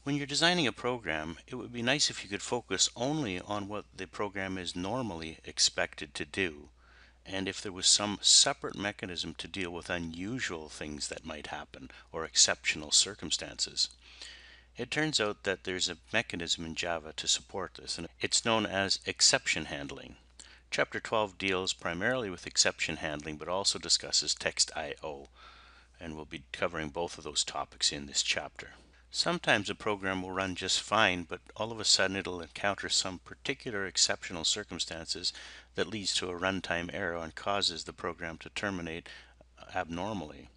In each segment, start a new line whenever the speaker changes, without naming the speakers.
When you're designing a program, it would be nice if you could focus only on what the program is normally expected to do, and if there was some separate mechanism to deal with unusual things that might happen or exceptional circumstances. It turns out that there's a mechanism in Java to support this, and it's known as exception handling. Chapter 12 deals primarily with exception handling, but also discusses text I/O, and we'll be covering both of those topics in this chapter. Sometimes a program will run just fine, but all of a sudden it'll encounter some particular exceptional circumstances that leads to a runtime error and causes the program to terminate abnormally.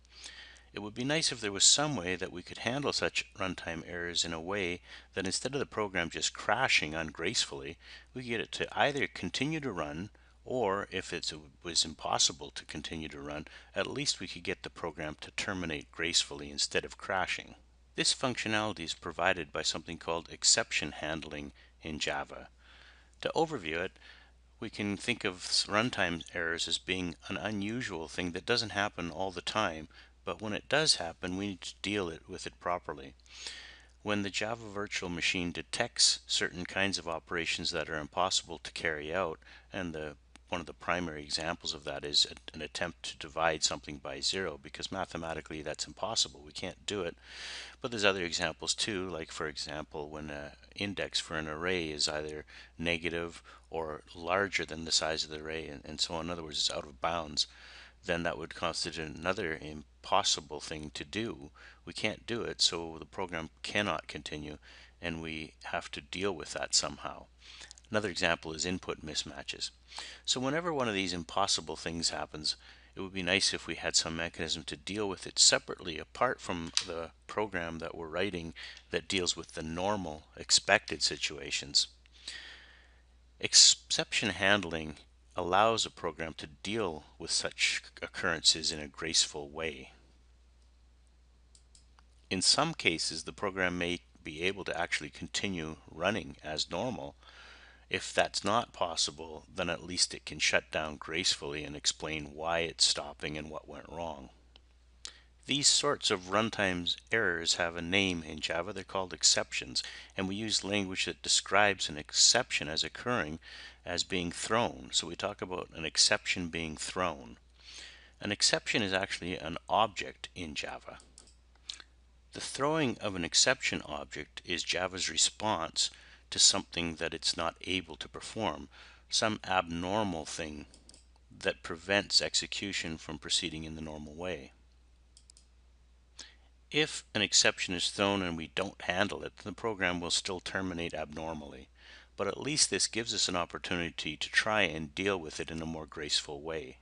It would be nice if there was some way that we could handle such runtime errors in a way that instead of the program just crashing ungracefully, we could get it to either continue to run, or if it was impossible to continue to run, at least we could get the program to terminate gracefully instead of crashing. This functionality is provided by something called exception handling in Java. To overview it, we can think of runtime errors as being an unusual thing that doesn't happen all the time, but when it does happen, we need to deal with it properly. When the Java virtual machine detects certain kinds of operations that are impossible to carry out, and one of the primary examples of that is an attempt to divide something by zero, because mathematically that's impossible. We can't do it. But there's other examples too, like for example, when an index for an array is either negative or larger than the size of the array, and so on. In other words, it's out of bounds, then that would constitute another impossible thing to do. We can't do it, so the program cannot continue, and we have to deal with that somehow. Another example is input mismatches. So whenever one of these impossible things happens, it would be nice if we had some mechanism to deal with it separately, apart from the program that we're writing that deals with the normal expected situations. Exception handling allows a program to deal with such occurrences in a graceful way. In some cases, the program may be able to actually continue running as normal. If that's not possible, then at least it can shut down gracefully and explain why it's stopping and what went wrong. These sorts of runtime errors have a name in Java. They're called exceptions, and we use language that describes an exception as occurring as being thrown. So we talk about an exception being thrown. An exception is actually an object in Java. The throwing of an exception object is Java's response to something that it's not able to perform, some abnormal thing that prevents execution from proceeding in the normal way. If an exception is thrown and we don't handle it, the program will still terminate abnormally, but at least this gives us an opportunity to try and deal with it in a more graceful way.